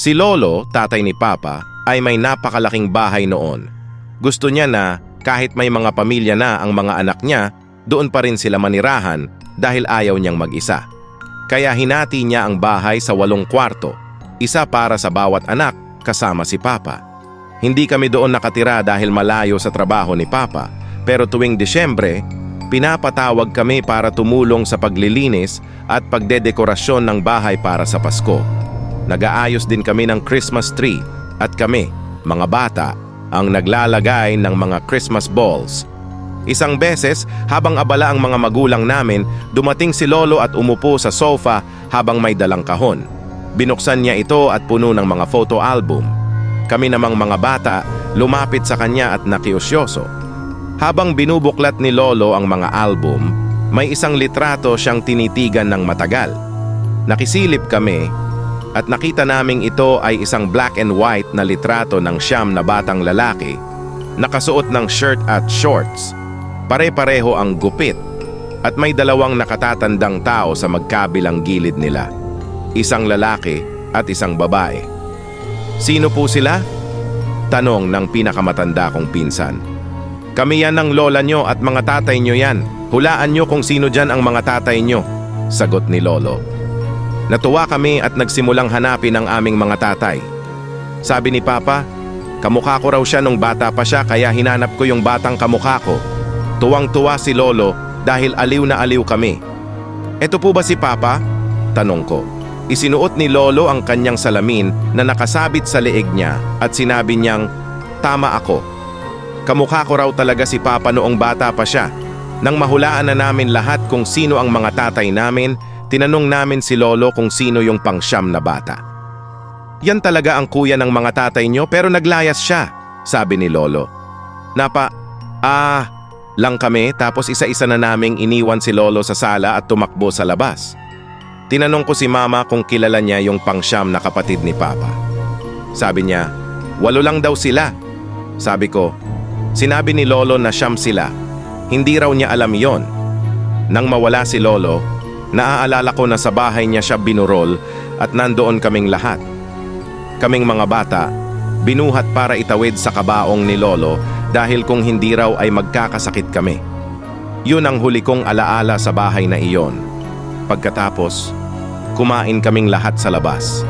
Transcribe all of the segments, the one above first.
Si Lolo, tatay ni Papa, ay may napakalaking bahay noon. Gusto niya na kahit may mga pamilya na ang mga anak niya, doon pa rin sila manirahan dahil ayaw niyang mag-isa. Kaya hinati niya ang bahay sa 8 kwarto, isa para sa bawat anak kasama si Papa. Hindi kami doon nakatira dahil malayo sa trabaho ni Papa, pero tuwing Disyembre, pinapatawag kami para tumulong sa paglilinis at pagdedekorasyon ng bahay para sa Pasko. Nag-aayos din kami ng Christmas tree at kami, mga bata, ang naglalagay ng mga Christmas balls. Isang beses, habang abala ang mga magulang namin, dumating si Lolo at umupo sa sofa habang may dalang kahon. Binuksan niya ito at puno ng mga photo album. Kami namang mga bata, lumapit sa kanya at nakiusyoso. Habang binubuklat ni Lolo ang mga album, may isang litrato siyang tinitigan ng matagal. Nakisilip kami at nakita naming ito ay isang black and white na litrato ng siyam na batang lalaki, nakasuot ng shirt at shorts. Pare-pareho ang gupit at may 2 nakatatandang tao sa magkabilang gilid nila. Isang lalaki at isang babae. Sino po sila? Tanong ng pinakamatanda kong pinsan. Kami yan ng lola nyo at mga tatay nyo yan. Hulaan nyo kung sino dyan ang mga tatay nyo, sagot ni Lolo. Natuwa kami at nagsimulang hanapin ang aming mga tatay. Sabi ni Papa, kamukha ko raw siya nung bata pa siya kaya hinanap ko yung batang kamukha ko. Tuwang-tuwa si Lolo dahil aliw na aliw kami. Eto po ba si Papa? Tanong ko. Isinuot ni Lolo ang kanyang salamin na nakasabit sa leeg niya at sinabi niyang, tama ako. Kamukha ko raw talaga si Papa noong bata pa siya. Nang mahulaan na namin lahat kung sino ang mga tatay namin, tinanong namin si Lolo kung sino yung pang-9 na bata. Yan talaga ang kuya ng mga tatay nyo pero naglayas siya, sabi ni Lolo. Lang kami tapos isa-isa na naming iniwan si Lolo sa sala at tumakbo sa labas. Tinanong ko si Mama kung kilala niya yung pang-9 na kapatid ni Papa. Sabi niya, 8 lang daw sila. Sabi ko, sinabi ni Lolo na 9 sila. Hindi raw niya alam yon. Nang mawala si Lolo, naaalala ko na sa bahay niya siya binurol at nandoon kaming lahat. Kaming mga bata, binuhat para itawid sa kabaong ni Lolo dahil kung hindi raw ay magkakasakit kami. Yun ang huli kong alaala sa bahay na iyon. Pagkatapos, kumain kaming lahat sa labas.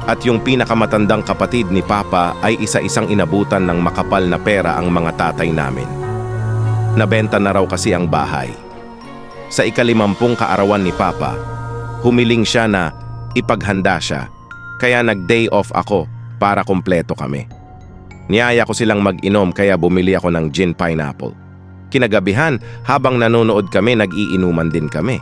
At yung pinakamatandang kapatid ni Papa ay isa-isang inabutan ng makapal na pera ang mga tatay namin. Nabenta na raw kasi ang bahay. Sa ika-50 kaarawan ni Papa, humiling siya na ipaghanda siya, kaya nag-day off ako para kumpleto kami. Niyaya ko silang mag-inom kaya bumili ako ng gin pineapple. Kinagabihan, habang nanonood kami, nag-iinuman din kami.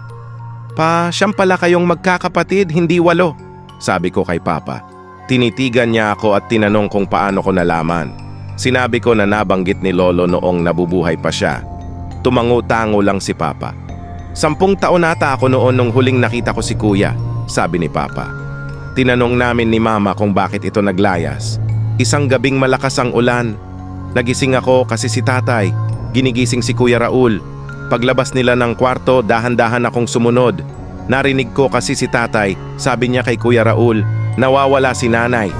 Pa, siyam pala kayong magkakapatid, hindi 8, sabi ko kay Papa. Tinitigan niya ako at tinanong kung paano ko nalaman. Sinabi ko na nabanggit ni Lolo noong nabubuhay pa siya. Tumango-tango lang si Papa. 10 taon nata ako noon nung huling nakita ko si Kuya, sabi ni Papa. Tinanong namin ni Mama kung bakit ito naglayas. Isang gabing malakas ang ulan. Nagising ako kasi si Tatay, ginigising si Kuya Raul. Paglabas nila ng kwarto, dahan-dahan akong sumunod. Narinig ko kasi si Tatay, sabi niya kay Kuya Raul, nawawala si Nanay.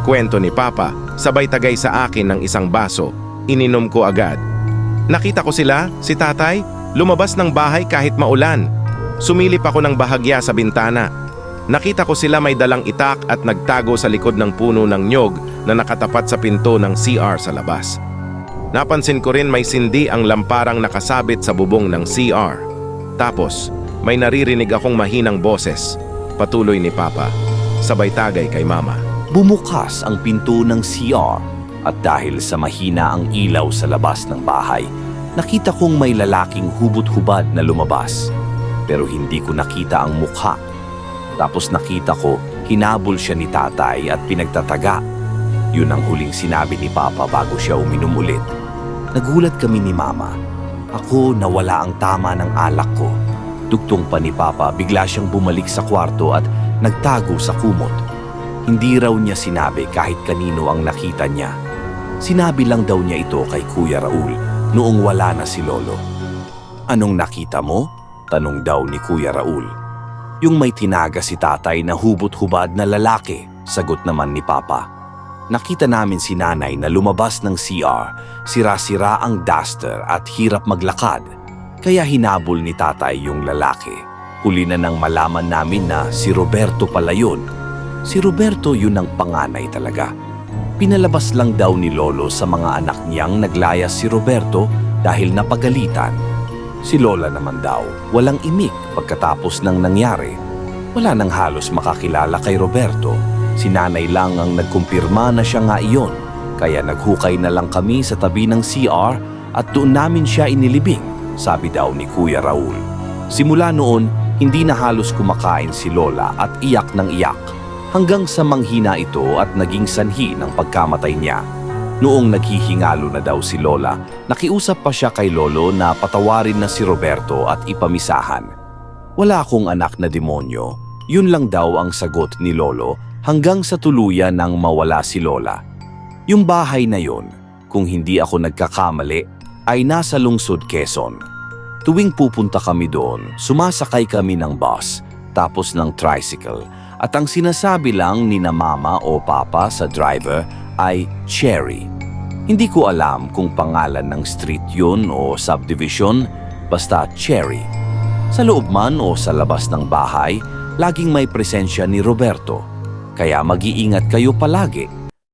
Kwento ni Papa, sabay tagay sa akin ng isang baso. Ininom ko agad. Nakita ko sila, si Tatay, lumabas ng bahay kahit maulan. Sumilip ako ng bahagya sa bintana. Nakita ko sila may dalang itak at nagtago sa likod ng puno ng nyog na nakatapat sa pinto ng CR sa labas. Napansin ko rin may sindi ang lamparang nakasabit sa bubong ng CR. Tapos, may naririnig akong mahinang boses. Patuloy ni Papa, sabay tagay kay Mama. Bumukas ang pinto ng CR at dahil sa mahina ang ilaw sa labas ng bahay, nakita kong may lalaking hubot-hubad na lumabas. Pero hindi ko nakita ang mukha. Tapos nakita ko, hinabol siya ni Tatay at pinagtataga. Yun ang huling sinabi ni Papa bago siya uminom ulit. Nagulat kami ni Mama. Ako nawala ang tama ng alak ko. Dugtong pa ni Papa, bigla siyang bumalik sa kwarto at nagtago sa kumot. Hindi raw niya sinabi kahit kanino ang nakita niya. Sinabi lang daw niya ito kay Kuya Raul noong wala na si Lolo. Anong nakita mo? Tanong daw ni Kuya Raul. Yung may tinaga si Tatay na hubot-hubad na lalaki, sagot naman ni Papa. Nakita namin si Nanay na lumabas ng CR, sira-sira ang duster at hirap maglakad. Kaya hinabol ni Tatay yung lalaki. Huli na nang malaman namin na si Roberto pala yun. Si Roberto yun ang panganay talaga. Pinalabas lang daw ni Lolo sa mga anak niyang naglayas si Roberto dahil napagalitan. Si Lola naman daw, walang imik pagkatapos ng nangyari. Wala nang halos makakilala kay Roberto. Si Nanay lang ang nagkumpirma na siya nga iyon. Kaya naghukay na lang kami sa tabi ng CR at doon namin siya inilibing, sabi daw ni Kuya Raul. Simula noon, hindi na halos kumakain si Lola at iyak ng iyak. Hanggang sa manghina ito at naging sanhi ng pagkamatay niya. Noong naghihingalo na daw si Lola, nakiusap pa siya kay Lolo na patawarin na si Roberto at ipamisahan. Wala akong anak na demonyo, yun lang daw ang sagot ni Lolo hanggang sa tuluyan nang mawala si Lola. Yung bahay na yun, kung hindi ako nagkakamali, ay nasa lungsod Quezon. Tuwing pupunta kami doon, sumasakay kami ng bus, tapos ng tricycle, at ang sinasabi lang ni na mama o papa sa driver ay Cherry. Hindi ko alam kung pangalan ng street yun o subdivision, basta Cherry. Sa loob man o sa labas ng bahay, laging may presensya ni Roberto. Kaya mag-iingat kayo palagi